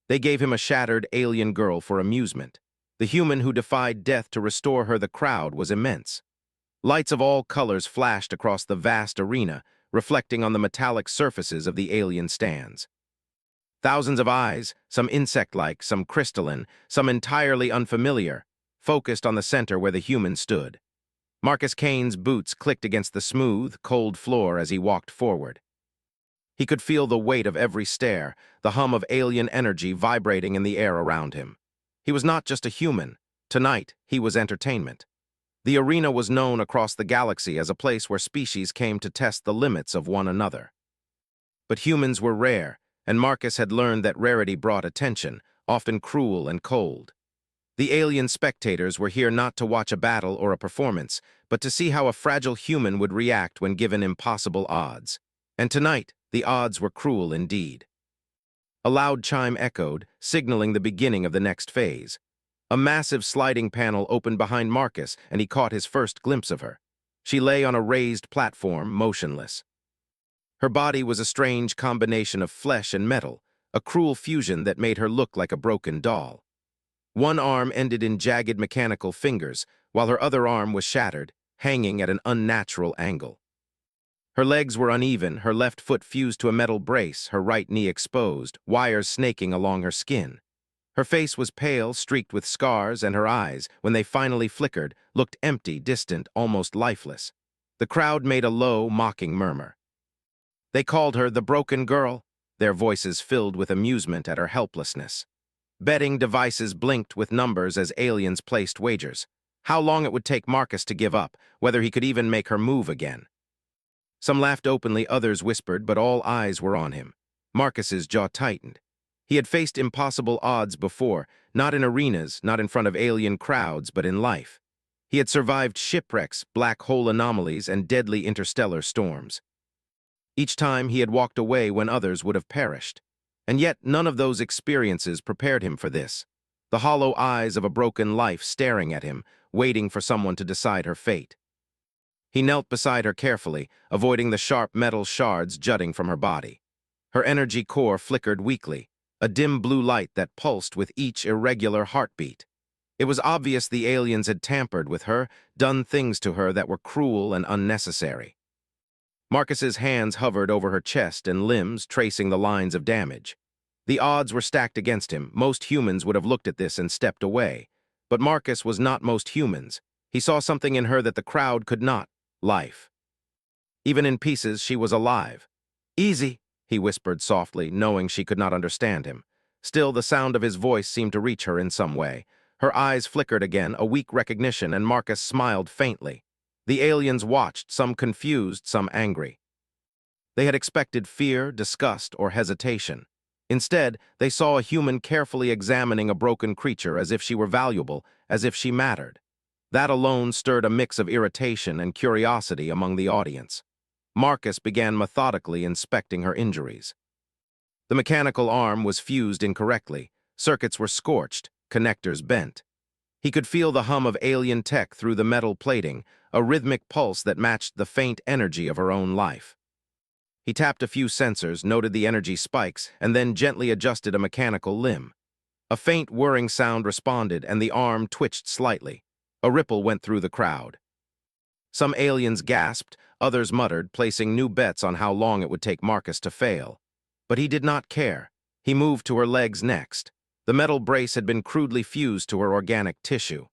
They gave him a shattered alien girl for amusement. The human who defied death to restore her the crowd was immense. Lights of all colors flashed across the vast arena, reflecting on the metallic surfaces of the alien stands. Thousands of eyes, some insect-like, some crystalline, some entirely unfamiliar, focused on the center where the human stood. Marcus Kane's boots clicked against the smooth, cold floor as he walked forward. He could feel the weight of every stare, the hum of alien energy vibrating in the air around him. He was not just a human. Tonight, he was entertainment. The arena was known across the galaxy as a place where species came to test the limits of one another. But humans were rare, and Marcus had learned that rarity brought attention, often cruel and cold. The alien spectators were here not to watch a battle or a performance, but to see how a fragile human would react when given impossible odds. And tonight, the odds were cruel indeed. A loud chime echoed, signaling the beginning of the next phase. A massive sliding panel opened behind Marcus, and he caught his first glimpse of her. She lay on a raised platform, motionless. Her body was a strange combination of flesh and metal, a cruel fusion that made her look like a broken doll. One arm ended in jagged mechanical fingers, while her other arm was shattered, hanging at an unnatural angle. Her legs were uneven, her left foot fused to a metal brace, her right knee exposed, wires snaking along her skin. Her face was pale, streaked with scars, and her eyes, when they finally flickered, looked empty, distant, almost lifeless. The crowd made a low, mocking murmur. They called her the broken girl, their voices filled with amusement at her helplessness. Betting devices blinked with numbers as aliens placed wagers. How long it would take Marcus to give up, whether he could even make her move again. Some laughed openly, others whispered, but all eyes were on him. Marcus's jaw tightened. He had faced impossible odds before, not in arenas, not in front of alien crowds, but in life. He had survived shipwrecks, black hole anomalies, and deadly interstellar storms. Each time he had walked away when others would have perished. And yet none of those experiences prepared him for this. The hollow eyes of a broken life staring at him, waiting for someone to decide her fate. He knelt beside her carefully, avoiding the sharp metal shards jutting from her body. Her energy core flickered weakly, a dim blue light that pulsed with each irregular heartbeat. It was obvious the aliens had tampered with her, done things to her that were cruel and unnecessary. Marcus's hands hovered over her chest and limbs, tracing the lines of damage. The odds were stacked against him. Most humans would have looked at this and stepped away. But Marcus was not most humans. He saw something in her that the crowd could not. Life. Even in pieces, she was alive. "Easy," he whispered softly, knowing she could not understand him. Still, the sound of his voice seemed to reach her in some way. Her eyes flickered again, a weak recognition, and Marcus smiled faintly. The aliens watched, some confused, some angry. They had expected fear, disgust, or hesitation. Instead, they saw a human carefully examining a broken creature as if she were valuable, as if she mattered. That alone stirred a mix of irritation and curiosity among the audience. Marcus began methodically inspecting her injuries. The mechanical arm was fused incorrectly. Circuits were scorched, connectors bent. He could feel the hum of alien tech through the metal plating, a rhythmic pulse that matched the faint energy of her own life. He tapped a few sensors, noted the energy spikes, and then gently adjusted a mechanical limb. A faint whirring sound responded, and the arm twitched slightly. A ripple went through the crowd. Some aliens gasped, others muttered, placing new bets on how long it would take Marcus to fail. But he did not care. He moved to her legs next. The metal brace had been crudely fused to her organic tissue.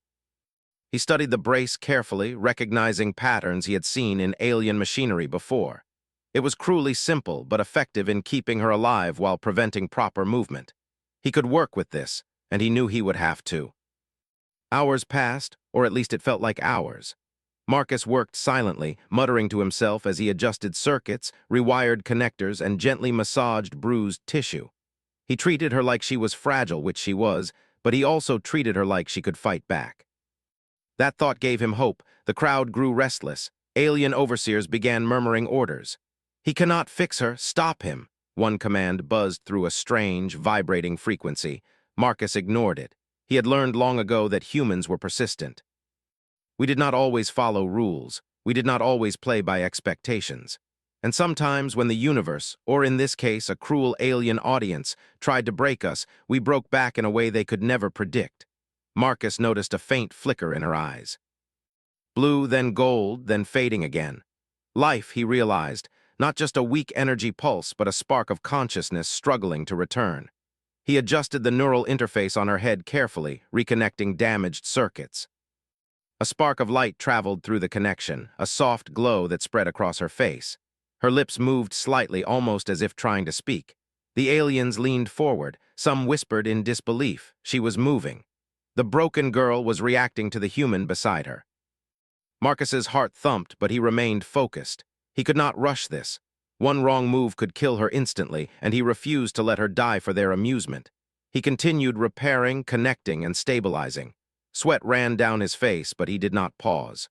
He studied the brace carefully, recognizing patterns he had seen in alien machinery before. It was cruelly simple, but effective in keeping her alive while preventing proper movement. He could work with this, and he knew he would have to. Hours passed, or at least it felt like hours. Marcus worked silently, muttering to himself as he adjusted circuits, rewired connectors, and gently massaged bruised tissue. He treated her like she was fragile, which she was, but he also treated her like she could fight back. That thought gave him hope. The crowd grew restless. Alien overseers began murmuring orders. "He cannot fix her. Stop him." One command buzzed through a strange, vibrating frequency. Marcus ignored it. He had learned long ago that humans were persistent. We did not always follow rules. We did not always play by expectations. And sometimes when the universe, or in this case a cruel alien audience, tried to break us, we broke back in a way they could never predict. Marcus noticed a faint flicker in her eyes. Blue, then gold, then fading again. Life, he realized, not just a weak energy pulse, but a spark of consciousness struggling to return. He adjusted the neural interface on her head carefully, reconnecting damaged circuits. A spark of light traveled through the connection, a soft glow that spread across her face. Her lips moved slightly, almost as if trying to speak. The aliens leaned forward. Some whispered in disbelief. She was moving. The broken girl was reacting to the human beside her. Marcus's heart thumped, but he remained focused. He could not rush this. One wrong move could kill her instantly, and he refused to let her die for their amusement. He continued repairing, connecting, and stabilizing. Sweat ran down his face, but he did not pause.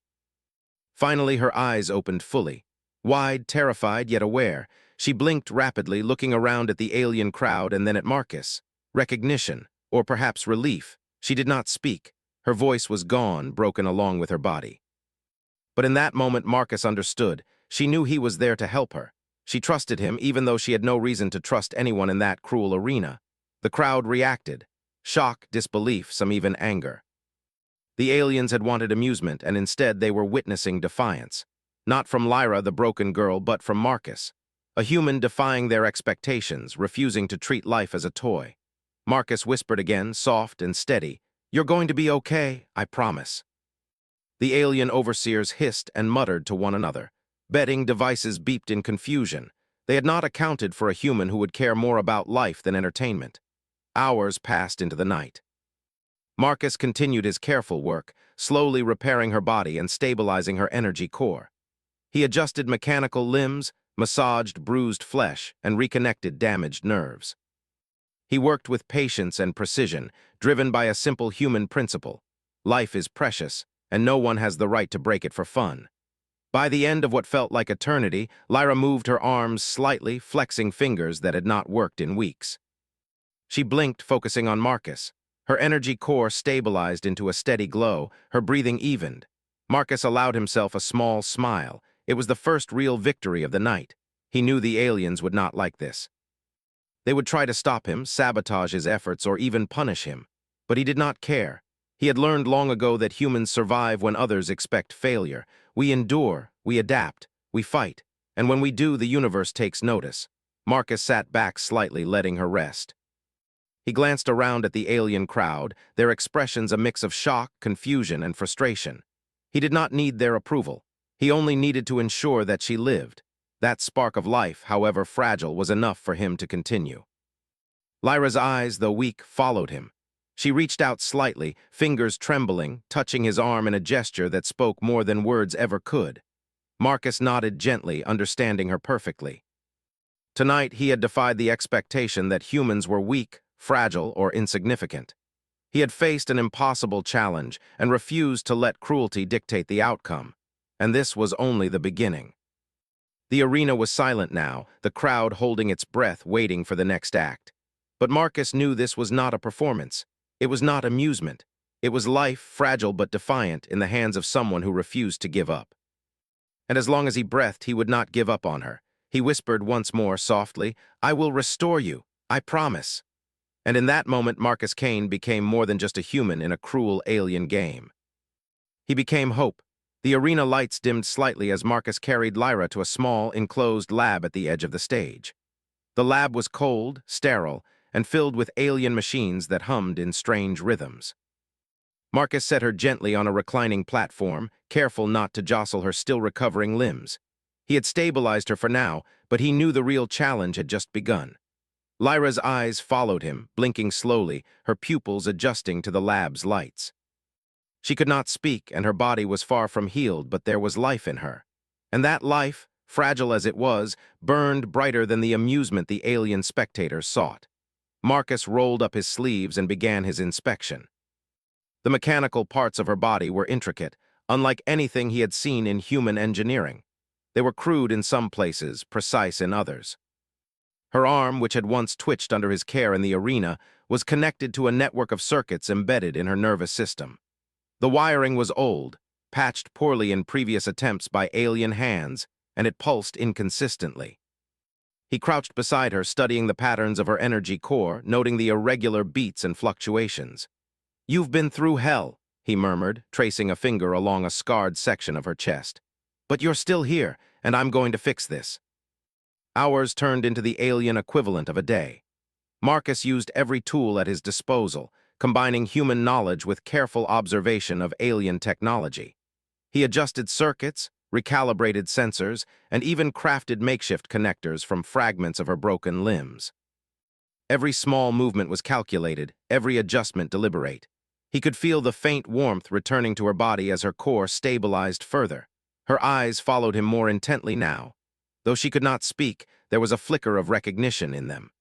Finally, her eyes opened fully. Wide, terrified, yet aware, she blinked rapidly, looking around at the alien crowd and then at Marcus. Recognition, or perhaps relief. She did not speak. Her voice was gone, broken along with her body. But in that moment, Marcus understood. She knew he was there to help her. She trusted him, even though she had no reason to trust anyone in that cruel arena. The crowd reacted. Shock, disbelief, some even anger. The aliens had wanted amusement, and instead they were witnessing defiance. Not from Lyra, the broken girl, but from Marcus. A human defying their expectations, refusing to treat life as a toy. Marcus whispered again, soft and steady, "You're going to be okay, I promise." The alien overseers hissed and muttered to one another. Betting devices beeped in confusion. They had not accounted for a human who would care more about life than entertainment. Hours passed into the night. Marcus continued his careful work, slowly repairing her body and stabilizing her energy core. He adjusted mechanical limbs, massaged bruised flesh, and reconnected damaged nerves. He worked with patience and precision, driven by a simple human principle. Life is precious, and no one has the right to break it for fun. By the end of what felt like eternity, Lyra moved her arms slightly, flexing fingers that had not worked in weeks. She blinked, focusing on Marcus. Her energy core stabilized into a steady glow, her breathing evened. Marcus allowed himself a small smile. It was the first real victory of the night. He knew the aliens would not like this. They would try to stop him, sabotage his efforts, or even punish him. But he did not care. He had learned long ago that humans survive when others expect failure. We endure, we adapt, we fight, and when we do, the universe takes notice. Marcus sat back slightly, letting her rest. He glanced around at the alien crowd, their expressions a mix of shock, confusion, and frustration. He did not need their approval. He only needed to ensure that she lived. That spark of life, however fragile, was enough for him to continue. Lyra's eyes, though weak, followed him. She reached out slightly, fingers trembling, touching his arm in a gesture that spoke more than words ever could. Marcus nodded gently, understanding her perfectly. Tonight, he had defied the expectation that humans were weak, fragile, or insignificant. He had faced an impossible challenge and refused to let cruelty dictate the outcome. And this was only the beginning. The arena was silent now, the crowd holding its breath, waiting for the next act. But Marcus knew this was not a performance. It was not amusement. It was life, fragile but defiant, in the hands of someone who refused to give up. And as long as he breathed, he would not give up on her. He whispered once more, softly, "I will restore you, I promise." And in that moment, Marcus Kane became more than just a human in a cruel alien game. He became hope. The arena lights dimmed slightly as Marcus carried Lyra to a small, enclosed lab at the edge of the stage. The lab was cold, sterile, and filled with alien machines that hummed in strange rhythms. Marcus set her gently on a reclining platform, careful not to jostle her still recovering limbs. He had stabilized her for now, but he knew the real challenge had just begun. Lyra's eyes followed him, blinking slowly, her pupils adjusting to the lab's lights. She could not speak, and her body was far from healed, but there was life in her. And that life, fragile as it was, burned brighter than the amusement the alien spectators sought. Marcus rolled up his sleeves and began his inspection. The mechanical parts of her body were intricate, unlike anything he had seen in human engineering. They were crude in some places, precise in others. Her arm, which had once twitched under his care in the arena, was connected to a network of circuits embedded in her nervous system. The wiring was old, patched poorly in previous attempts by alien hands, and it pulsed inconsistently. He crouched beside her, studying the patterns of her energy core, noting the irregular beats and fluctuations. "You've been through hell," he murmured, tracing a finger along a scarred section of her chest. "But you're still here, and I'm going to fix this." Hours turned into the alien equivalent of a day. Marcus used every tool at his disposal, combining human knowledge with careful observation of alien technology. He adjusted circuits, recalibrated sensors, and even crafted makeshift connectors from fragments of her broken limbs. Every small movement was calculated, every adjustment deliberate. He could feel the faint warmth returning to her body as her core stabilized further. Her eyes followed him more intently now. Though she could not speak, there was a flicker of recognition in them.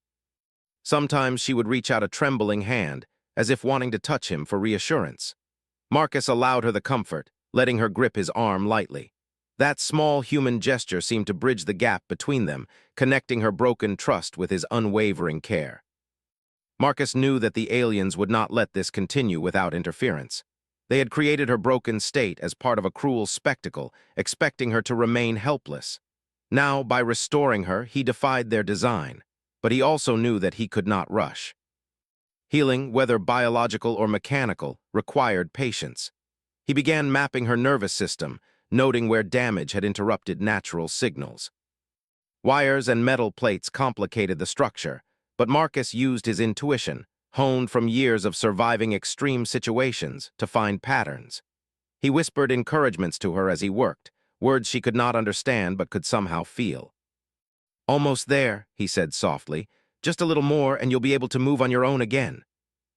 Sometimes she would reach out a trembling hand, as if wanting to touch him for reassurance. Marcus allowed her the comfort, letting her grip his arm lightly. That small human gesture seemed to bridge the gap between them, connecting her broken trust with his unwavering care. Marcus knew that the aliens would not let this continue without interference. They had created her broken state as part of a cruel spectacle, expecting her to remain helpless. Now, by restoring her, he defied their design, but he also knew that he could not rush. Healing, whether biological or mechanical, required patience. He began mapping her nervous system, noting where damage had interrupted natural signals. Wires and metal plates complicated the structure, but Marcus used his intuition, honed from years of surviving extreme situations, to find patterns. He whispered encouragements to her as he worked, words she could not understand but could somehow feel. "Almost there," he said softly. "Just a little more and you'll be able to move on your own again."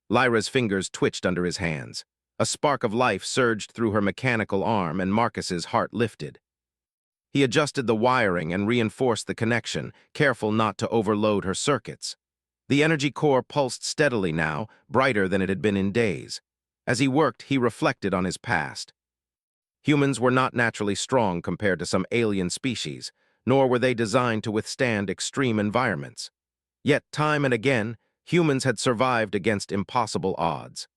Lyra's fingers twitched under his hands. A spark of life surged through her mechanical arm and Marcus's heart lifted. He adjusted the wiring and reinforced the connection, careful not to overload her circuits. The energy core pulsed steadily now, brighter than it had been in days. As he worked, he reflected on his past. Humans were not naturally strong compared to some alien species, nor were they designed to withstand extreme environments. Yet, time and again, humans had survived against impossible odds.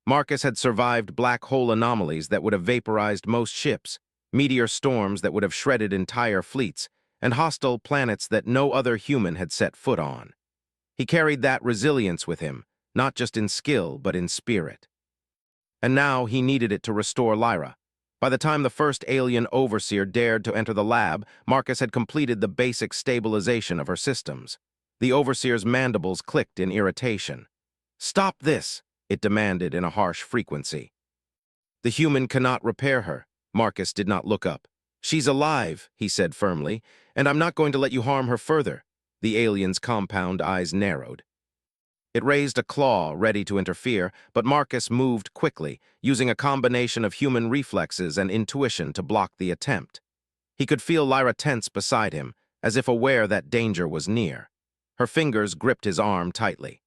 Marcus had survived black hole anomalies that would have vaporized most ships, meteor storms that would have shredded entire fleets, and hostile planets that no other human had set foot on. He carried that resilience with him, not just in skill, but in spirit. And now he needed it to restore Lyra. By the time the first alien overseer dared to enter the lab, Marcus had completed the basic stabilization of her systems. The overseer's mandibles clicked in irritation. "Stop this!" it demanded in a harsh frequency. "The human cannot repair her." Marcus did not look up. "She's alive," he said firmly, "and I'm not going to let you harm her further." The alien's compound eyes narrowed. It raised a claw, ready to interfere, but Marcus moved quickly, using a combination of human reflexes and intuition to block the attempt. He could feel Lyra tense beside him, as if aware that danger was near. Her fingers gripped his arm tightly.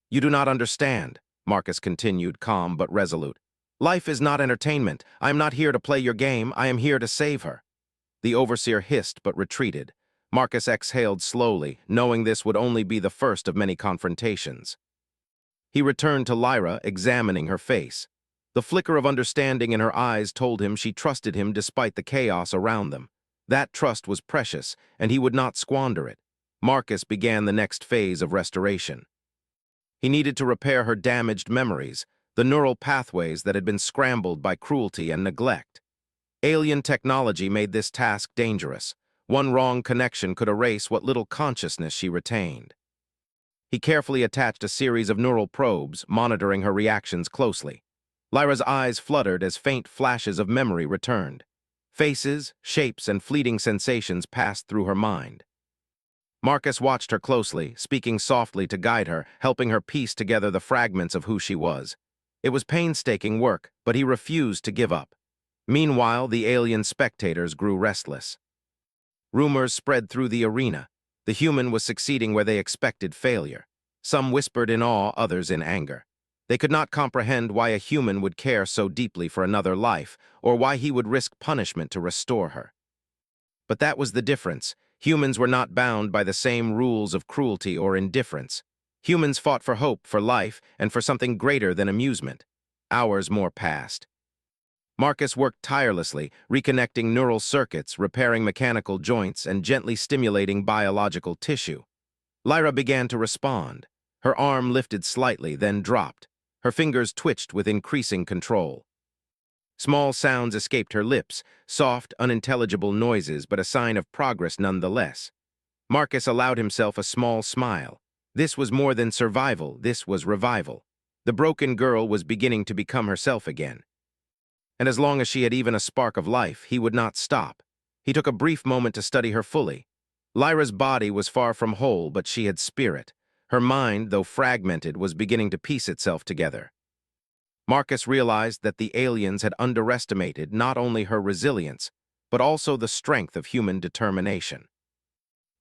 "You do not understand," Marcus continued, calm but resolute. "Life is not entertainment. I am not here to play your game. I am here to save her." The overseer hissed but retreated. Marcus exhaled slowly, knowing this would only be the first of many confrontations. He returned to Lyra, examining her face. The flicker of understanding in her eyes told him she trusted him despite the chaos around them. That trust was precious, and he would not squander it. Marcus began the next phase of restoration. He needed to repair her damaged memories, the neural pathways that had been scrambled by cruelty and neglect. Alien technology made this task dangerous. One wrong connection could erase what little consciousness she retained. He carefully attached a series of neural probes, monitoring her reactions closely. Lyra's eyes fluttered as faint flashes of memory returned. Faces, shapes, and fleeting sensations passed through her mind. Marcus watched her closely, speaking softly to guide her, helping her piece together the fragments of who she was. It was painstaking work, but he refused to give up. Meanwhile, the alien spectators grew restless. Rumors spread through the arena. The human was succeeding where they expected failure. Some whispered in awe, others in anger. They could not comprehend why a human would care so deeply for another life, or why he would risk punishment to restore her. But that was the difference. Humans were not bound by the same rules of cruelty or indifference. Humans fought for hope, for life, and for something greater than amusement. Hours more passed. Marcus worked tirelessly, reconnecting neural circuits, repairing mechanical joints, and gently stimulating biological tissue. Lyra began to respond. Her arm lifted slightly, then dropped. Her fingers twitched with increasing control. Small sounds escaped her lips, soft, unintelligible noises, but a sign of progress nonetheless. Marcus allowed himself a small smile. This was more than survival, this was revival. The broken girl was beginning to become herself again. And as long as she had even a spark of life, he would not stop. He took a brief moment to study her fully. Lyra's body was far from whole, but she had spirit. Her mind, though fragmented, was beginning to piece itself together. Marcus realized that the aliens had underestimated not only her resilience, but also the strength of human determination.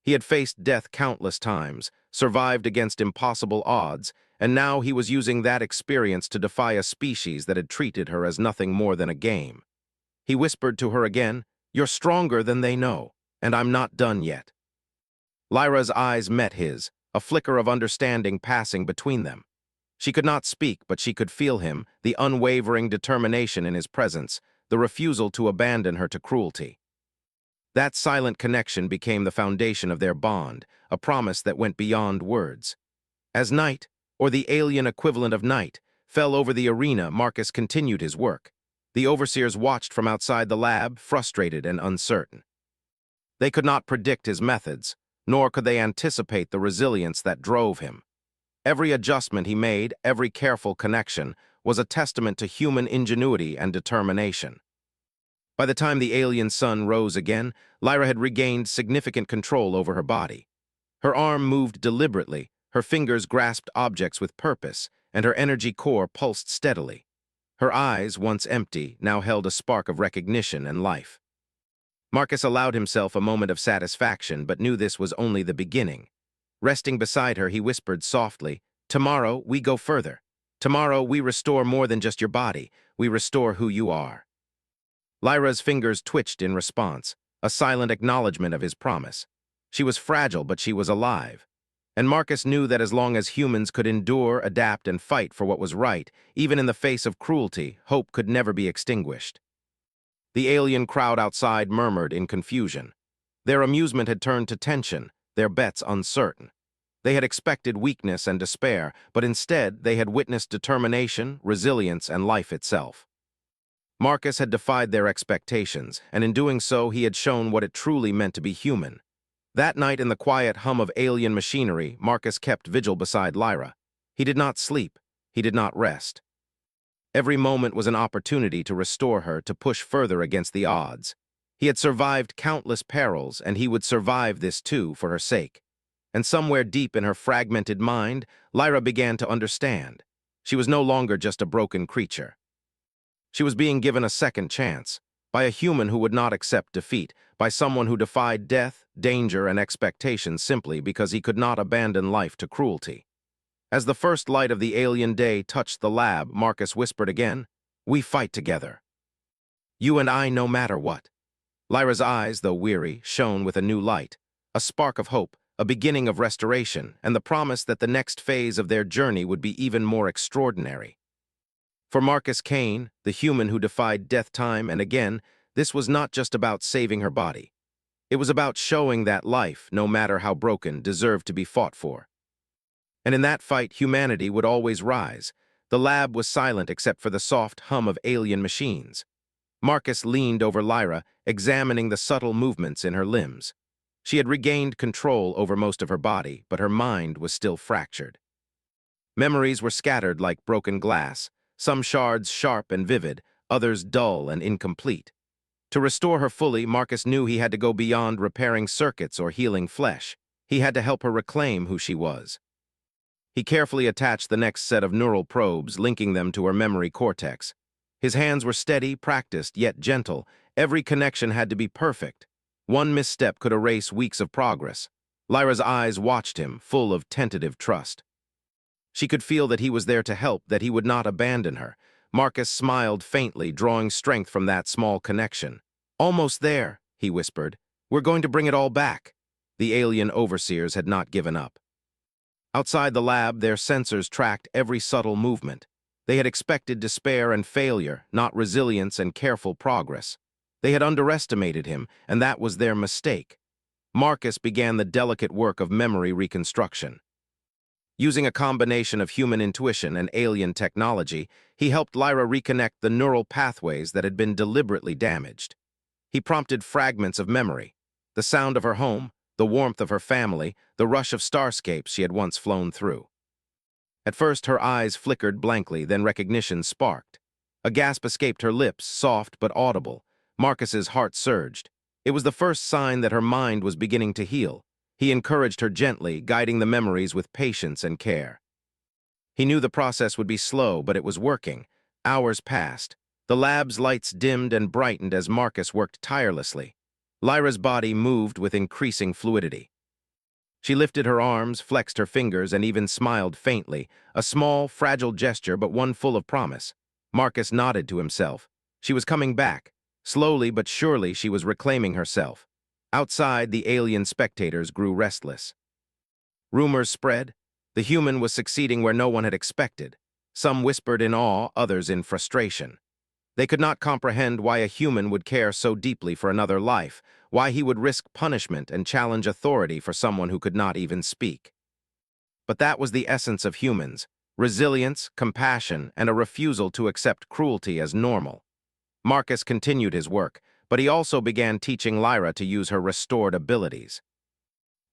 He had faced death countless times, survived against impossible odds, and now he was using that experience to defy a species that had treated her as nothing more than a game. He whispered to her again, "You're stronger than they know, and I'm not done yet." Lyra's eyes met his, a flicker of understanding passing between them. She could not speak, but she could feel him, the unwavering determination in his presence, the refusal to abandon her to cruelty. That silent connection became the foundation of their bond, a promise that went beyond words. As night, or the alien equivalent of night, fell over the arena, Marcus continued his work. The overseers watched from outside the lab, frustrated and uncertain. They could not predict his methods, nor could they anticipate the resilience that drove him. Every adjustment he made, every careful connection, was a testament to human ingenuity and determination. By the time the alien sun rose again, Lyra had regained significant control over her body. Her arm moved deliberately, her fingers grasped objects with purpose, and her energy core pulsed steadily. Her eyes, once empty, now held a spark of recognition and life. Marcus allowed himself a moment of satisfaction, but knew this was only the beginning. Resting beside her, he whispered softly, "Tomorrow, we go further. Tomorrow, we restore more than just your body. We restore who you are." Lyra's fingers twitched in response, a silent acknowledgement of his promise. She was fragile, but she was alive. And Marcus knew that as long as humans could endure, adapt, and fight for what was right, even in the face of cruelty, hope could never be extinguished. The alien crowd outside murmured in confusion. Their amusement had turned to tension, their bets uncertain. They had expected weakness and despair, but instead they had witnessed determination, resilience, and life itself. Marcus had defied their expectations, and in doing so he had shown what it truly meant to be human. That night in the quiet hum of alien machinery, Marcus kept vigil beside Lyra. He did not sleep. He did not rest. Every moment was an opportunity to restore her, to push further against the odds. He had survived countless perils, and he would survive this too for her sake. And somewhere deep in her fragmented mind, Lyra began to understand. She was no longer just a broken creature. She was being given a second chance, by a human who would not accept defeat, by someone who defied death, danger, and expectation simply because he could not abandon life to cruelty. As the first light of the alien day touched the lab, Marcus whispered again, "We fight together. You and I no matter what." Lyra's eyes, though weary, shone with a new light, a spark of hope, a beginning of restoration, and the promise that the next phase of their journey would be even more extraordinary. For Marcus Kane, the human who defied death time and again, this was not just about saving her body. It was about showing that life, no matter how broken, deserved to be fought for. And in that fight, humanity would always rise. The lab was silent except for the soft hum of alien machines. Marcus leaned over Lyra, examining the subtle movements in her limbs. She had regained control over most of her body, but her mind was still fractured. Memories were scattered like broken glass, some shards sharp and vivid, others dull and incomplete. To restore her fully, Marcus knew he had to go beyond repairing circuits or healing flesh. He had to help her reclaim who she was. He carefully attached the next set of neural probes, linking them to her memory cortex. His hands were steady, practiced, yet gentle. Every connection had to be perfect. One misstep could erase weeks of progress. Lyra's eyes watched him, full of tentative trust. She could feel that he was there to help, that he would not abandon her. Marcus smiled faintly, drawing strength from that small connection. "Almost there," he whispered. "We're going to bring it all back." The alien overseers had not given up. Outside the lab, their sensors tracked every subtle movement. They had expected despair and failure, not resilience and careful progress. They had underestimated him, and that was their mistake. Marcus began the delicate work of memory reconstruction. Using a combination of human intuition and alien technology, he helped Lyra reconnect the neural pathways that had been deliberately damaged. He prompted fragments of memory, the sound of her home, the warmth of her family, the rush of starscapes she had once flown through. At first, her eyes flickered blankly, then recognition sparked. A gasp escaped her lips, soft but audible. Marcus's heart surged. It was the first sign that her mind was beginning to heal. He encouraged her gently, guiding the memories with patience and care. He knew the process would be slow, but it was working. Hours passed. The lab's lights dimmed and brightened as Marcus worked tirelessly. Lyra's body moved with increasing fluidity. She lifted her arms, flexed her fingers, and even smiled faintly, a small, fragile gesture, but one full of promise. Marcus nodded to himself. She was coming back. Slowly but surely she was reclaiming herself. Outside, the alien spectators grew restless. Rumors spread. The human was succeeding where no one had expected. Some whispered in awe, others in frustration. They could not comprehend why a human would care so deeply for another life, why he would risk punishment and challenge authority for someone who could not even speak. But that was the essence of humans: resilience, compassion, and a refusal to accept cruelty as normal. Marcus continued his work, but he also began teaching Lyra to use her restored abilities.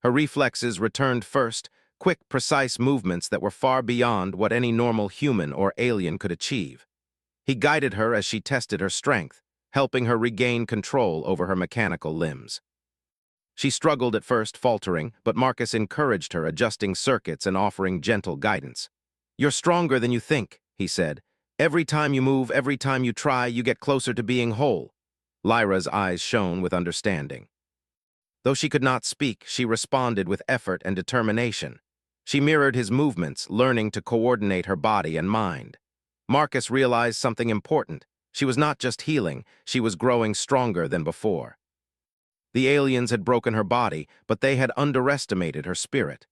Her reflexes returned first, quick, precise movements that were far beyond what any normal human or alien could achieve. He guided her as she tested her strength, helping her regain control over her mechanical limbs. She struggled at first, faltering, but Marcus encouraged her, adjusting circuits and offering gentle guidance. "You're stronger than you think," he said. "Every time you move, every time you try, you get closer to being whole." Lyra's eyes shone with understanding. Though she could not speak, she responded with effort and determination. She mirrored his movements, learning to coordinate her body and mind. Marcus realized something important. She was not just healing, she was growing stronger than before. The aliens had broken her body, but they had underestimated her spirit.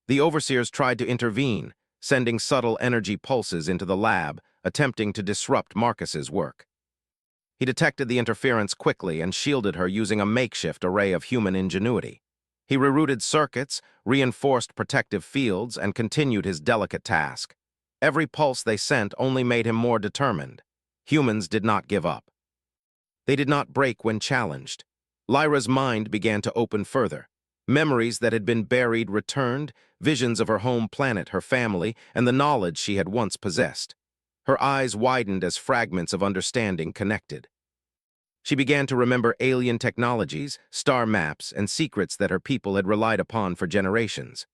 The overseers tried to intervene, sending subtle energy pulses into the lab, attempting to disrupt Marcus's work. He detected the interference quickly and shielded her using a makeshift array of human ingenuity. He rerouted circuits, reinforced protective fields, and continued his delicate task. Every pulse they sent only made him more determined. Humans did not give up. They did not break when challenged. Lyra's mind began to open further. Memories that had been buried returned, visions of her home planet, her family, and the knowledge she had once possessed. Her eyes widened as fragments of understanding connected. She began to remember alien technologies, star maps, and secrets that her people had relied upon for generations.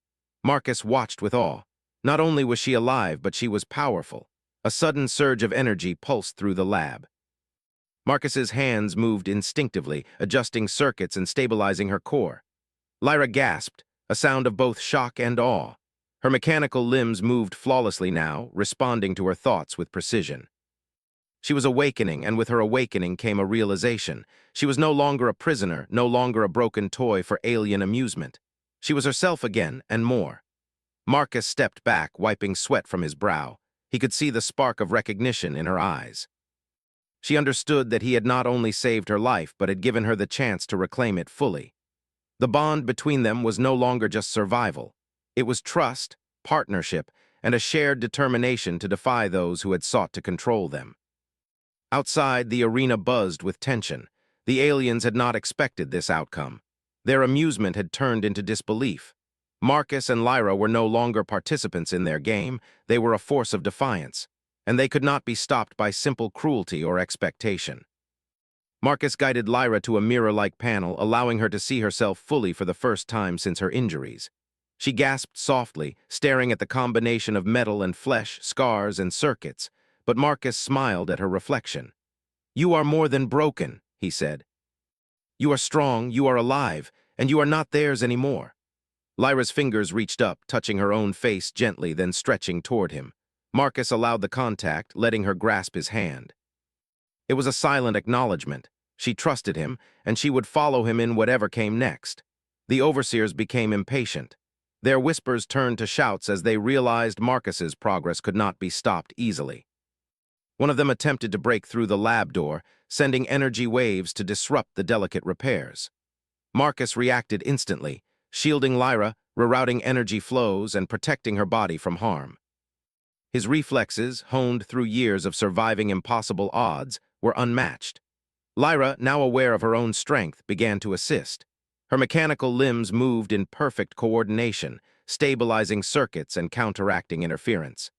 Marcus watched with awe. Not only was she alive, but she was powerful. A sudden surge of energy pulsed through the lab. Marcus's hands moved instinctively, adjusting circuits and stabilizing her core. Lyra gasped, a sound of both shock and awe. Her mechanical limbs moved flawlessly now, responding to her thoughts with precision. She was awakening, and with her awakening came a realization. She was no longer a prisoner, no longer a broken toy for alien amusement. She was herself again, and more. Marcus stepped back, wiping sweat from his brow. He could see the spark of recognition in her eyes. She understood that he had not only saved her life, but had given her the chance to reclaim it fully. The bond between them was no longer just survival. It was trust, partnership, and a shared determination to defy those who had sought to control them. Outside, the arena buzzed with tension. The aliens had not expected this outcome. Their amusement had turned into disbelief. Marcus and Lyra were no longer participants in their game, they were a force of defiance, and they could not be stopped by simple cruelty or expectation. Marcus guided Lyra to a mirror-like panel, allowing her to see herself fully for the first time since her injuries. She gasped softly, staring at the combination of metal and flesh, scars and circuits, but Marcus smiled at her reflection. "You are more than broken," he said. "You are strong, you are alive, and you are not theirs anymore." Lyra's fingers reached up, touching her own face gently, then stretching toward him. Marcus allowed the contact, letting her grasp his hand. It was a silent acknowledgement. She trusted him, and she would follow him in whatever came next. The overseers became impatient. Their whispers turned to shouts as they realized Marcus's progress could not be stopped easily. One of them attempted to break through the lab door, sending energy waves to disrupt the delicate repairs. Marcus reacted instantly, shielding Lyra, rerouting energy flows, and protecting her body from harm. His reflexes, honed through years of surviving impossible odds, were unmatched. Lyra, now aware of her own strength, began to assist. Her mechanical limbs moved in perfect coordination, stabilizing circuits and counteracting interference.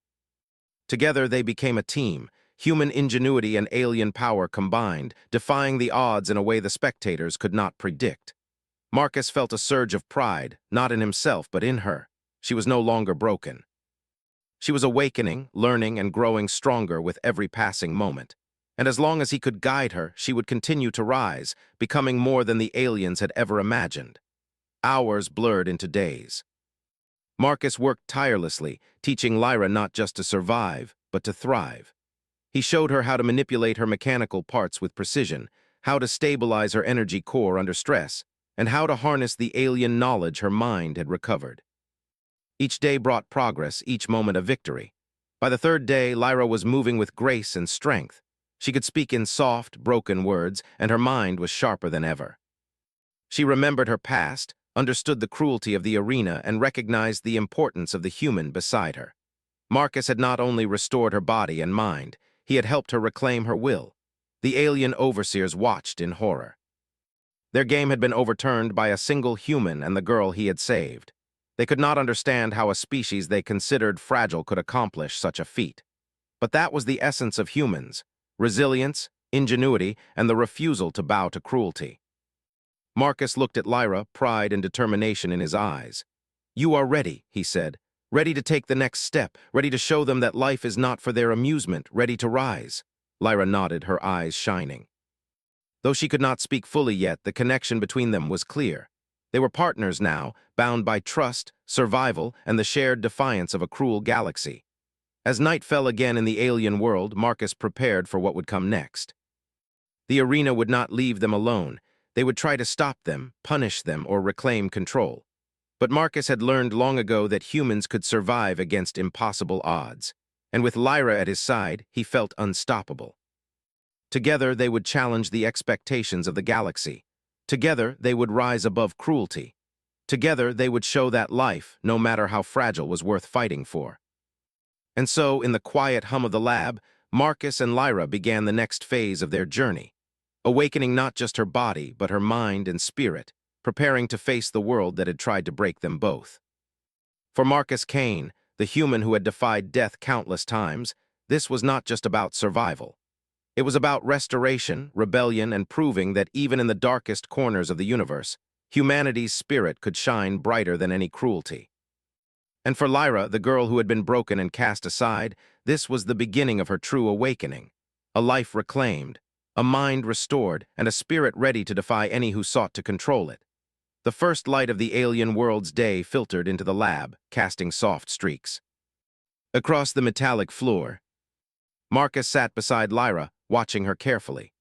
Together they became a team, human ingenuity and alien power combined, defying the odds in a way the spectators could not predict. Marcus felt a surge of pride, not in himself but in her. She was no longer broken. She was awakening, learning, and growing stronger with every passing moment. And as long as he could guide her, she would continue to rise, becoming more than the aliens had ever imagined. Hours blurred into days. Marcus worked tirelessly, teaching Lyra not just to survive, but to thrive. He showed her how to manipulate her mechanical parts with precision, how to stabilize her energy core under stress, and how to harness the alien knowledge her mind had recovered. Each day brought progress, each moment a victory. By the third day, Lyra was moving with grace and strength. She could speak in soft, broken words, and her mind was sharper than ever. She remembered her past, understood the cruelty of the arena, and recognized the importance of the human beside her. Marcus had not only restored her body and mind, he had helped her reclaim her will. The alien overseers watched in horror. Their game had been overturned by a single human and the girl he had saved. They could not understand how a species they considered fragile could accomplish such a feat. But that was the essence of humans: resilience, ingenuity, and the refusal to bow to cruelty. Marcus looked at Lyra, pride and determination in his eyes. "You are ready," he said. "Ready to take the next step, ready to show them that life is not for their amusement, ready to rise." Lyra nodded, her eyes shining. Though she could not speak fully yet, the connection between them was clear. They were partners now, bound by trust, survival, and the shared defiance of a cruel galaxy. As night fell again in the alien world, Marcus prepared for what would come next. The arena would not leave them alone. They would try to stop them, punish them, or reclaim control. But Marcus had learned long ago that humans could survive against impossible odds. And with Lyra at his side, he felt unstoppable. Together, they would challenge the expectations of the galaxy. Together, they would rise above cruelty. Together, they would show that life, no matter how fragile, was worth fighting for. And so, in the quiet hum of the lab, Marcus and Lyra began the next phase of their journey, awakening not just her body, but her mind and spirit, preparing to face the world that had tried to break them both. For Marcus Kane, the human who had defied death countless times, this was not just about survival. It was about restoration, rebellion, and proving that even in the darkest corners of the universe, humanity's spirit could shine brighter than any cruelty. And for Lyra, the girl who had been broken and cast aside, this was the beginning of her true awakening. A life reclaimed, a mind restored, and a spirit ready to defy any who sought to control it. The first light of the alien world's day filtered into the lab, casting soft streaks. Across the metallic floor, Marcus sat beside Lyra, watching her carefully.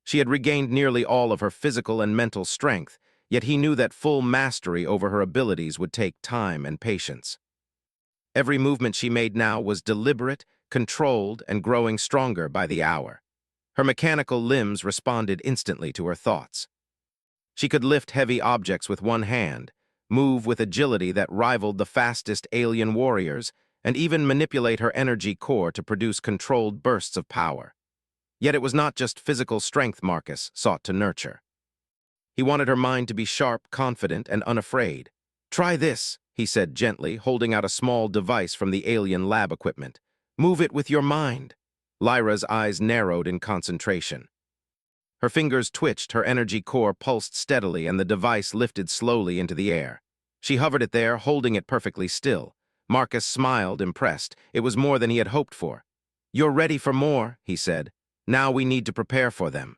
She had regained nearly all of her physical and mental strength, yet he knew that full mastery over her abilities would take time and patience. Every movement she made now was deliberate, controlled, and growing stronger by the hour. Her mechanical limbs responded instantly to her thoughts. She could lift heavy objects with one hand, move with agility that rivaled the fastest alien warriors, and even manipulate her energy core to produce controlled bursts of power. Yet it was not just physical strength Marcus sought to nurture. He wanted her mind to be sharp, confident, and unafraid. "Try this," he said gently, holding out a small device from the alien lab equipment. "Move it with your mind." Lyra's eyes narrowed in concentration. Her fingers twitched, her energy core pulsed steadily, and the device lifted slowly into the air. She hovered it there, holding it perfectly still. Marcus smiled, impressed. It was more than he had hoped for. "You're ready for more," he said. "Now we need to prepare for them."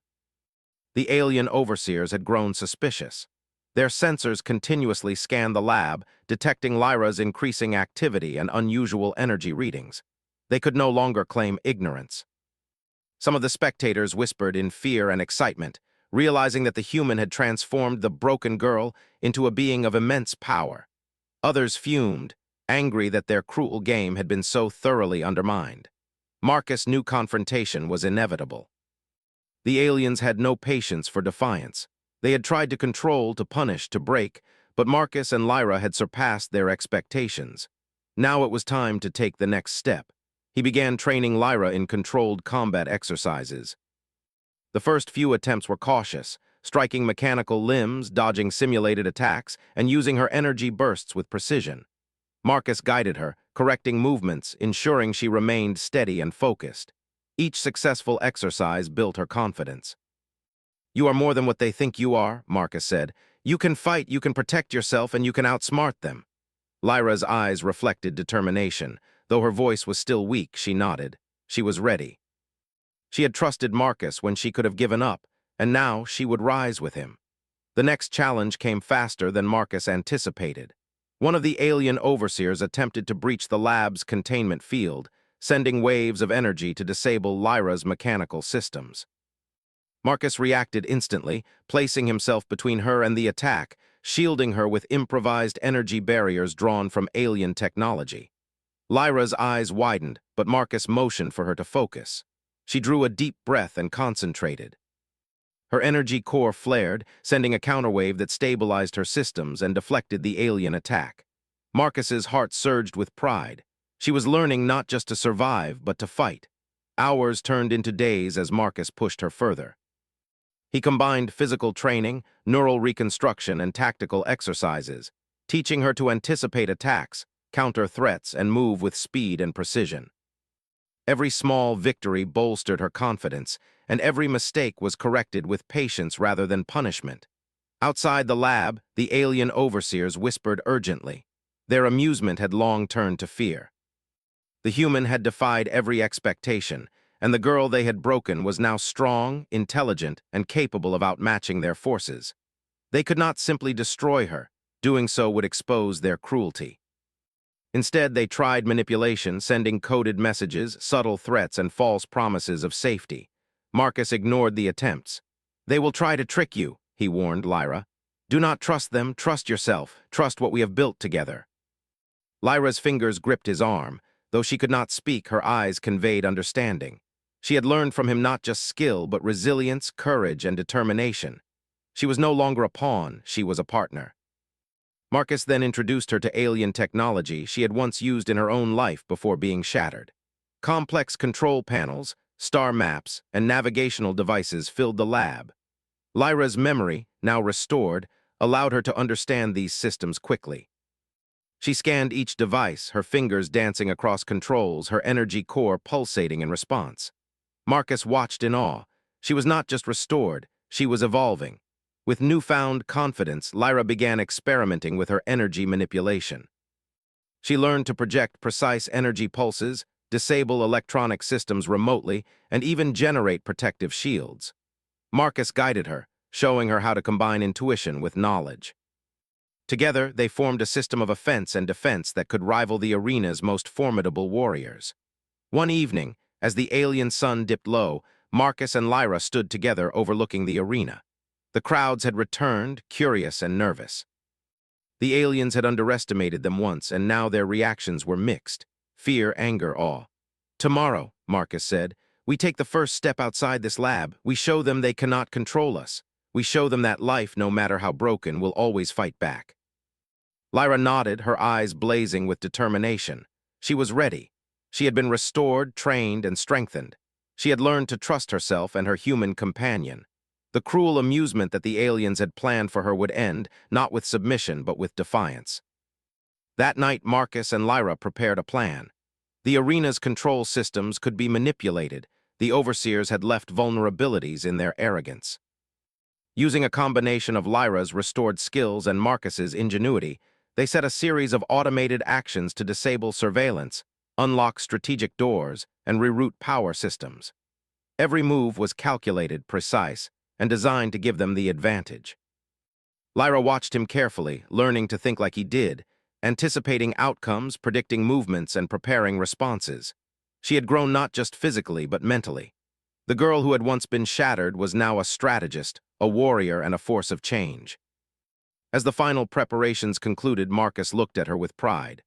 The alien overseers had grown suspicious. Their sensors continuously scanned the lab, detecting Lyra's increasing activity and unusual energy readings. They could no longer claim ignorance. Some of the spectators whispered in fear and excitement, realizing that the human had transformed the broken girl into a being of immense power. Others fumed, angry that their cruel game had been so thoroughly undermined. Marcus knew confrontation was inevitable. The aliens had no patience for defiance. They had tried to control, to punish, to break, but Marcus and Lyra had surpassed their expectations. Now it was time to take the next step. He began training Lyra in controlled combat exercises. The first few attempts were cautious, striking mechanical limbs, dodging simulated attacks, and using her energy bursts with precision. Marcus guided her, correcting movements, ensuring she remained steady and focused. Each successful exercise built her confidence. "You are more than what they think you are," Marcus said. "You can fight, you can protect yourself, and you can outsmart them." Lyra's eyes reflected determination. Though her voice was still weak, she nodded. She was ready. She had trusted Marcus when she could have given up, and now she would rise with him. The next challenge came faster than Marcus anticipated. One of the alien overseers attempted to breach the lab's containment field, sending waves of energy to disable Lyra's mechanical systems. Marcus reacted instantly, placing himself between her and the attack, shielding her with improvised energy barriers drawn from alien technology. Lyra's eyes widened, but Marcus motioned for her to focus. She drew a deep breath and concentrated. Her energy core flared, sending a counterwave that stabilized her systems and deflected the alien attack. Marcus's heart surged with pride. She was learning not just to survive, but to fight. Hours turned into days as Marcus pushed her further. He combined physical training, neural reconstruction, and tactical exercises, teaching her to anticipate attacks, counter threats, and move with speed and precision. Every small victory bolstered her confidence, and every mistake was corrected with patience rather than punishment. Outside the lab, the alien overseers whispered urgently. Their amusement had long turned to fear. The human had defied every expectation, and the girl they had broken was now strong, intelligent, and capable of outmatching their forces. They could not simply destroy her. Doing so would expose their cruelty. Instead, they tried manipulation, sending coded messages, subtle threats, and false promises of safety. Marcus ignored the attempts. "They will try to trick you," he warned Lyra. "Do not trust them, trust yourself, trust what we have built together." Lyra's fingers gripped his arm. Though she could not speak, her eyes conveyed understanding. She had learned from him not just skill, but resilience, courage, and determination. She was no longer a pawn, she was a partner. Marcus then introduced her to alien technology she had once used in her own life before being shattered. Complex control panels, star maps, and navigational devices filled the lab. Lyra's memory, now restored, allowed her to understand these systems quickly. She scanned each device, her fingers dancing across controls, her energy core pulsating in response. Marcus watched in awe. She was not just restored, she was evolving. With newfound confidence, Lyra began experimenting with her energy manipulation. She learned to project precise energy pulses, disable electronic systems remotely, and even generate protective shields. Marcus guided her, showing her how to combine intuition with knowledge. Together, they formed a system of offense and defense that could rival the arena's most formidable warriors. One evening, as the alien sun dipped low, Marcus and Lyra stood together overlooking the arena. The crowds had returned, curious and nervous. The aliens had underestimated them once, and now their reactions were mixed. Fear, anger, awe. "Tomorrow," Marcus said, "we take the first step outside this lab. We show them they cannot control us. We show them that life, no matter how broken, will always fight back." Lyra nodded, her eyes blazing with determination. She was ready. She had been restored, trained, and strengthened. She had learned to trust herself and her human companion. The cruel amusement that the aliens had planned for her would end, not with submission, but with defiance. That night, Marcus and Lyra prepared a plan. The arena's control systems could be manipulated. The overseers had left vulnerabilities in their arrogance. Using a combination of Lyra's restored skills and Marcus's ingenuity, they set a series of automated actions to disable surveillance, unlock strategic doors, and reroute power systems. Every move was calculated, precise, and designed to give them the advantage. Lyra watched him carefully, learning to think like he did, anticipating outcomes, predicting movements, and preparing responses. She had grown not just physically, but mentally. The girl who had once been shattered was now a strategist, a warrior, and a force of change. As the final preparations concluded, Marcus looked at her with pride.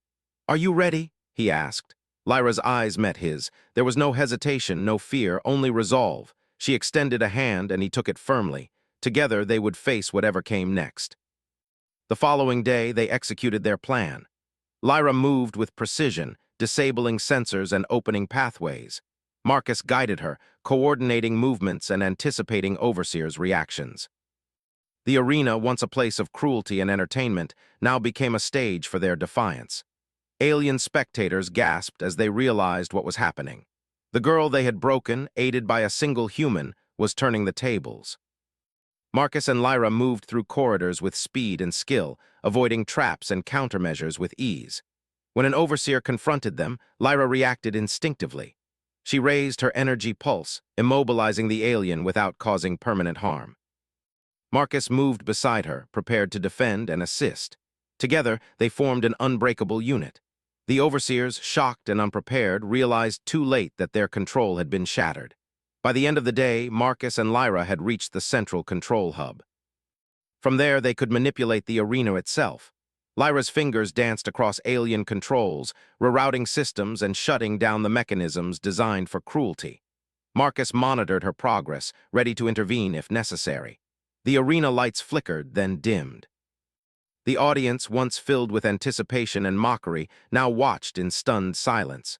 "Are you ready?" he asked. Lyra's eyes met his. There was no hesitation, no fear, only resolve. She extended a hand and he took it firmly. Together they would face whatever came next. The following day, they executed their plan. Lyra moved with precision, disabling sensors and opening pathways. Marcus guided her, coordinating movements and anticipating Overseer's reactions. The arena, once a place of cruelty and entertainment, now became a stage for their defiance. Alien spectators gasped as they realized what was happening. The girl they had broken, aided by a single human, was turning the tables. Marcus and Lyra moved through corridors with speed and skill, avoiding traps and countermeasures with ease. When an overseer confronted them, Lyra reacted instinctively. She raised her energy pulse, immobilizing the alien without causing permanent harm. Marcus moved beside her, prepared to defend and assist. Together, they formed an unbreakable unit. The overseers, shocked and unprepared, realized too late that their control had been shattered. By the end of the day, Marcus and Lyra had reached the central control hub. From there, they could manipulate the arena itself. Lyra's fingers danced across alien controls, rerouting systems and shutting down the mechanisms designed for cruelty. Marcus monitored her progress, ready to intervene if necessary. The arena lights flickered, then dimmed. The audience, once filled with anticipation and mockery, now watched in stunned silence.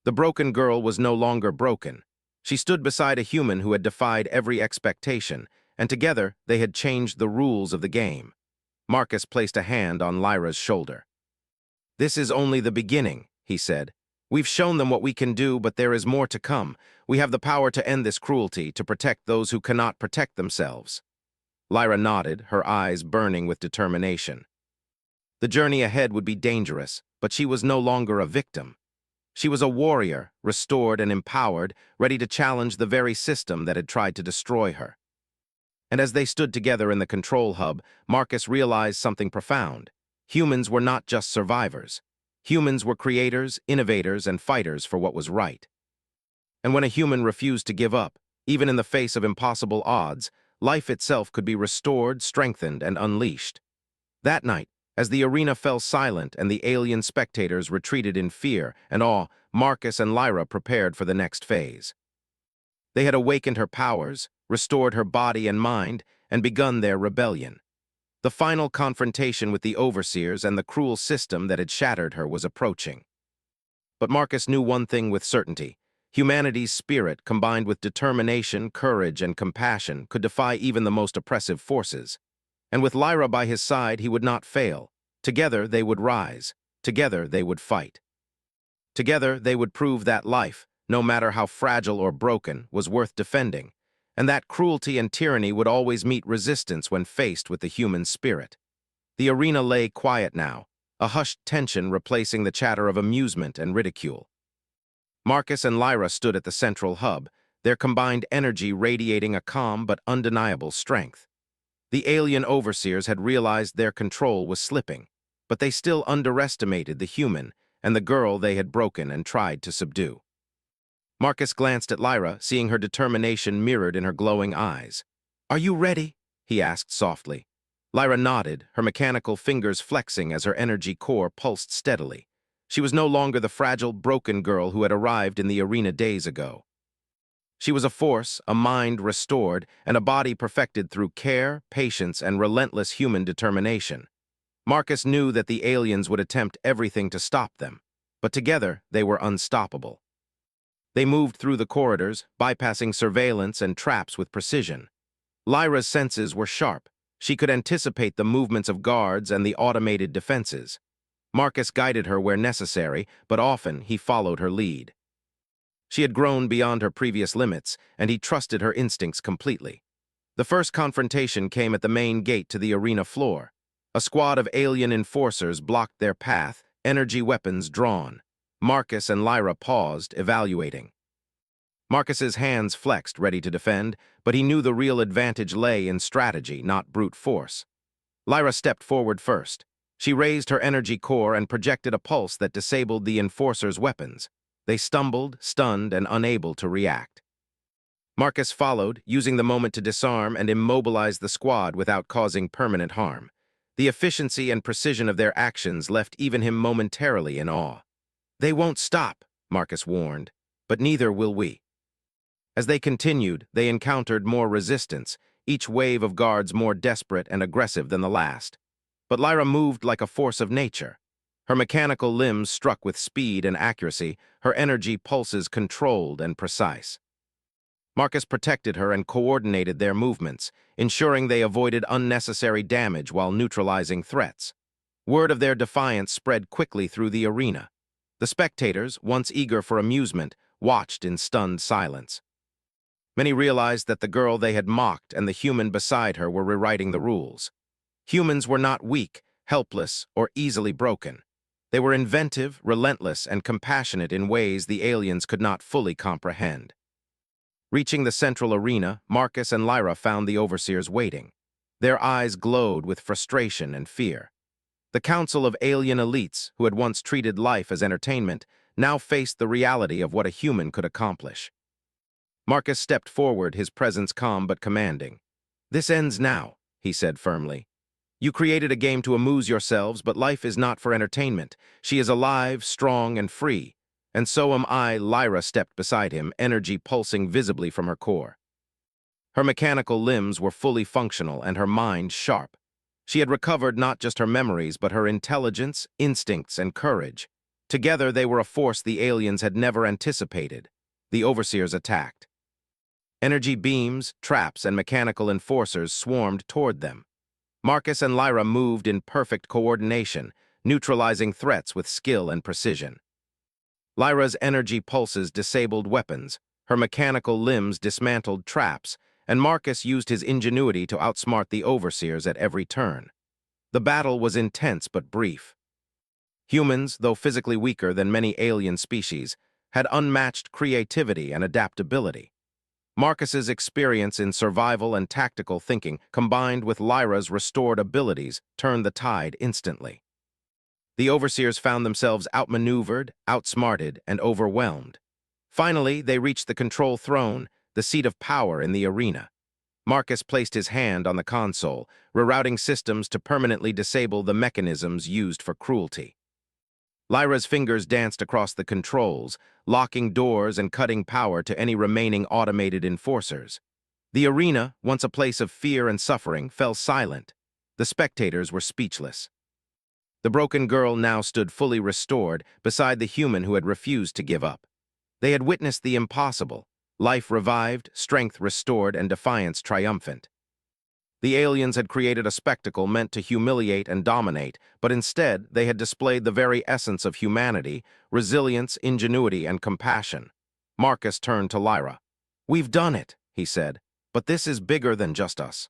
The broken girl was no longer broken. She stood beside a human who had defied every expectation, and together they had changed the rules of the game. Marcus placed a hand on Lyra's shoulder. "This is only the beginning," he said. "We've shown them what we can do, but there is more to come. We have the power to end this cruelty, to protect those who cannot protect themselves." Lyra nodded, her eyes burning with determination. The journey ahead would be dangerous, but she was no longer a victim. She was a warrior, restored and empowered, ready to challenge the very system that had tried to destroy her. And as they stood together in the control hub, Marcus realized something profound. Humans were not just survivors. Humans were creators, innovators, and fighters for what was right. And when a human refused to give up, even in the face of impossible odds, life itself could be restored, strengthened, and unleashed. That night, as the arena fell silent and the alien spectators retreated in fear and awe, Marcus and Lyra prepared for the next phase. They had awakened her powers, restored her body and mind, and begun their rebellion. The final confrontation with the overseers and the cruel system that had shattered her was approaching. But Marcus knew one thing with certainty. Humanity's spirit, combined with determination, courage, and compassion, could defy even the most oppressive forces. And with Lyra by his side, he would not fail. Together they would rise. Together they would fight. Together they would prove that life, no matter how fragile or broken, was worth defending, and that cruelty and tyranny would always meet resistance when faced with the human spirit. The arena lay quiet now, a hushed tension replacing the chatter of amusement and ridicule. Marcus and Lyra stood at the central hub, their combined energy radiating a calm but undeniable strength. The alien overseers had realized their control was slipping, but they still underestimated the human and the girl they had broken and tried to subdue. Marcus glanced at Lyra, seeing her determination mirrored in her glowing eyes. "Are you ready?" he asked softly. Lyra nodded, her mechanical fingers flexing as her energy core pulsed steadily. She was no longer the fragile, broken girl who had arrived in the arena days ago. She was a force, a mind restored, and a body perfected through care, patience, and relentless human determination. Marcus knew that the aliens would attempt everything to stop them, but together they were unstoppable. They moved through the corridors, bypassing surveillance and traps with precision. Lyra's senses were sharp. She could anticipate the movements of guards and the automated defenses. Marcus guided her where necessary, but often he followed her lead. She had grown beyond her previous limits, and he trusted her instincts completely. The first confrontation came at the main gate to the arena floor. A squad of alien enforcers blocked their path, energy weapons drawn. Marcus and Lyra paused, evaluating. Marcus's hands flexed, ready to defend, but he knew the real advantage lay in strategy, not brute force. Lyra stepped forward first. She raised her energy core and projected a pulse that disabled the enforcers' weapons. They stumbled, stunned, and unable to react. Marcus followed, using the moment to disarm and immobilize the squad without causing permanent harm. The efficiency and precision of their actions left even him momentarily in awe. "They won't stop," Marcus warned, "but neither will we." As they continued, they encountered more resistance, each wave of guards more desperate and aggressive than the last. But Lyra moved like a force of nature. Her mechanical limbs struck with speed and accuracy, her energy pulses controlled and precise. Marcus protected her and coordinated their movements, ensuring they avoided unnecessary damage while neutralizing threats. Word of their defiance spread quickly through the arena. The spectators, once eager for amusement, watched in stunned silence. Many realized that the girl they had mocked and the human beside her were rewriting the rules. Humans were not weak, helpless, or easily broken. They were inventive, relentless, and compassionate in ways the aliens could not fully comprehend. Reaching the central arena, Marcus and Lyra found the overseers waiting. Their eyes glowed with frustration and fear. The council of alien elites, who had once treated life as entertainment, now faced the reality of what a human could accomplish. Marcus stepped forward, his presence calm but commanding. "This ends now," he said firmly. "You created a game to amuse yourselves, but life is not for entertainment. She is alive, strong, and free. And so am I." Lyra stepped beside him, energy pulsing visibly from her core. Her mechanical limbs were fully functional and her mind sharp. She had recovered not just her memories, but her intelligence, instincts, and courage. Together, they were a force the aliens had never anticipated. The overseers attacked. Energy beams, traps, and mechanical enforcers swarmed toward them. Marcus and Lyra moved in perfect coordination, neutralizing threats with skill and precision. Lyra's energy pulses disabled weapons, her mechanical limbs dismantled traps, and Marcus used his ingenuity to outsmart the overseers at every turn. The battle was intense but brief. Humans, though physically weaker than many alien species, had unmatched creativity and adaptability. Marcus's experience in survival and tactical thinking, combined with Lyra's restored abilities, turned the tide instantly. The overseers found themselves outmaneuvered, outsmarted, and overwhelmed. Finally, they reached the control throne, the seat of power in the arena. Marcus placed his hand on the console, rerouting systems to permanently disable the mechanisms used for cruelty. Lyra's fingers danced across the controls, locking doors and cutting power to any remaining automated enforcers. The arena, once a place of fear and suffering, fell silent. The spectators were speechless. The broken girl now stood fully restored beside the human who had refused to give up. They had witnessed the impossible, life revived, strength restored, and defiance triumphant. The aliens had created a spectacle meant to humiliate and dominate, but instead they had displayed the very essence of humanity, resilience, ingenuity, and compassion. Marcus turned to Lyra. "We've done it," he said, "but this is bigger than just us.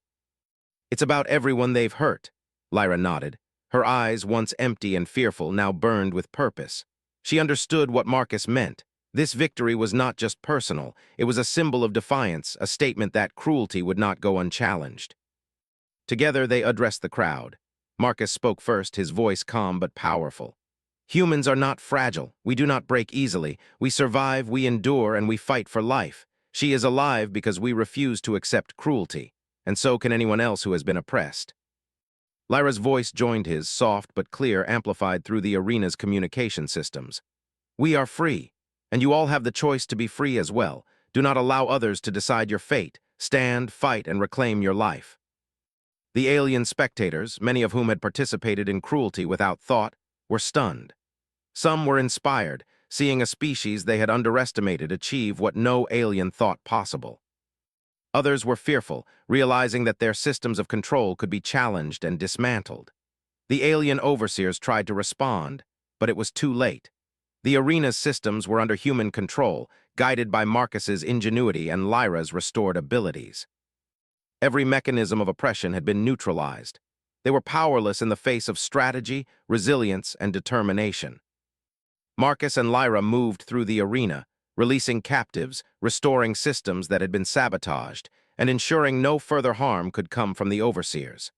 It's about everyone they've hurt." Lyra nodded. Her eyes, once empty and fearful, now burned with purpose. She understood what Marcus meant. This victory was not just personal, it was a symbol of defiance, a statement that cruelty would not go unchallenged. Together they addressed the crowd. Marcus spoke first, his voice calm but powerful. "Humans are not fragile. We do not break easily. We survive, we endure, and we fight for life. She is alive because we refuse to accept cruelty, and so can anyone else who has been oppressed." Lyra's voice joined his, soft but clear, amplified through the arena's communication systems. "We are free, and you all have the choice to be free as well. Do not allow others to decide your fate. Stand, fight, and reclaim your life." The alien spectators, many of whom had participated in cruelty without thought, were stunned. Some were inspired, seeing a species they had underestimated achieve what no alien thought possible. Others were fearful, realizing that their systems of control could be challenged and dismantled. The alien overseers tried to respond, but it was too late. The arena's systems were under human control, guided by Marcus's ingenuity and Lyra's restored abilities. Every mechanism of oppression had been neutralized. They were powerless in the face of strategy, resilience, and determination. Marcus and Lyra moved through the arena, releasing captives, restoring systems that had been sabotaged, and ensuring no further harm could come from the overseers.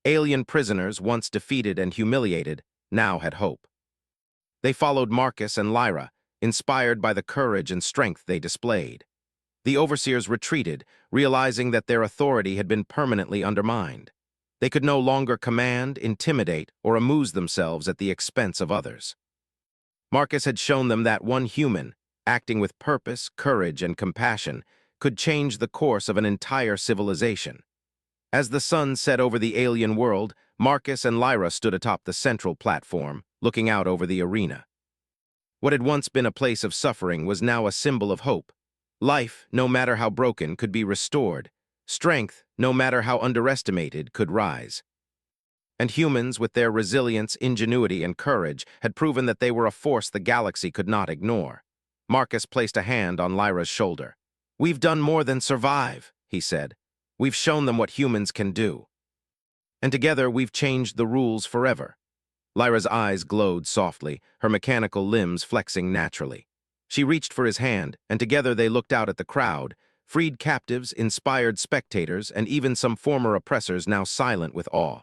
Alien prisoners, once defeated and humiliated, now had hope. They followed Marcus and Lyra, inspired by the courage and strength they displayed. The overseers retreated, realizing that their authority had been permanently undermined. They could no longer command, intimidate, or amuse themselves at the expense of others. Marcus had shown them that one human, acting with purpose, courage, and compassion, could change the course of an entire civilization. As the sun set over the alien world, Marcus and Lyra stood atop the central platform, looking out over the arena. What had once been a place of suffering was now a symbol of hope. Life, no matter how broken, could be restored. Strength, no matter how underestimated, could rise. And humans, with their resilience, ingenuity, and courage, had proven that they were a force the galaxy could not ignore. Marcus placed a hand on Lyra's shoulder. "We've done more than survive," he said. "We've shown them what humans can do. And together we've changed the rules forever." Lyra's eyes glowed softly, her mechanical limbs flexing naturally. She reached for his hand, and together they looked out at the crowd, freed captives, inspired spectators, and even some former oppressors now silent with awe.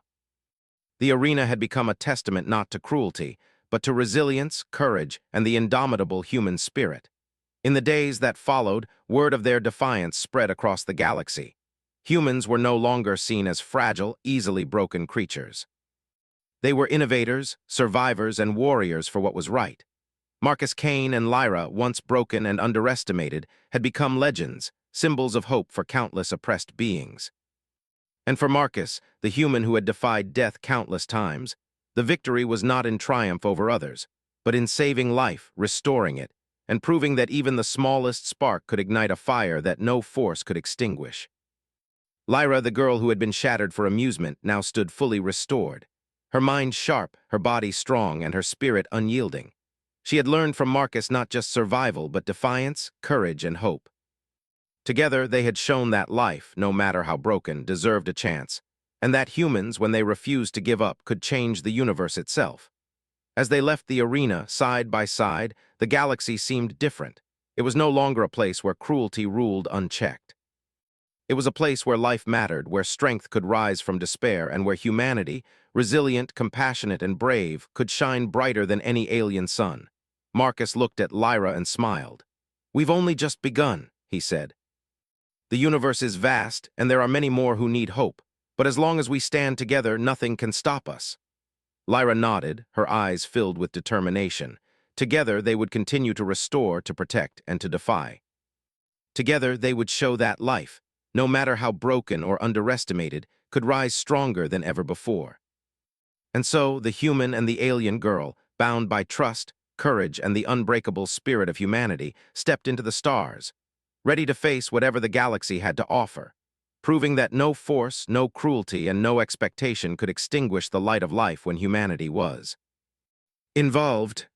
The arena had become a testament not to cruelty, but to resilience, courage, and the indomitable human spirit. In the days that followed, word of their defiance spread across the galaxy. Humans were no longer seen as fragile, easily broken creatures. They were innovators, survivors, and warriors for what was right. Marcus Kane and Lyra, once broken and underestimated, had become legends, symbols of hope for countless oppressed beings. And for Marcus, the human who had defied death countless times, the victory was not in triumph over others, but in saving life, restoring it, and proving that even the smallest spark could ignite a fire that no force could extinguish. Lyra, the girl who had been shattered for amusement, now stood fully restored. Her mind sharp, her body strong, and her spirit unyielding. She had learned from Marcus not just survival, but defiance, courage, and hope. Together, they had shown that life, no matter how broken, deserved a chance, and that humans, when they refused to give up, could change the universe itself. As they left the arena, side by side, the galaxy seemed different. It was no longer a place where cruelty ruled unchecked. It was a place where life mattered, where strength could rise from despair, and where humanity, resilient, compassionate, and brave, could shine brighter than any alien sun. Marcus looked at Lyra and smiled. "We've only just begun," he said. "The universe is vast, and there are many more who need hope, but as long as we stand together, nothing can stop us." Lyra nodded, her eyes filled with determination. Together, they would continue to restore, to protect, and to defy. Together, they would show that life, no matter how broken or underestimated, could rise stronger than ever before. And so, the human and the alien girl, bound by trust, courage, and the unbreakable spirit of humanity, stepped into the stars, ready to face whatever the galaxy had to offer, proving that no force, no cruelty, and no expectation could extinguish the light of life when humanity was involved.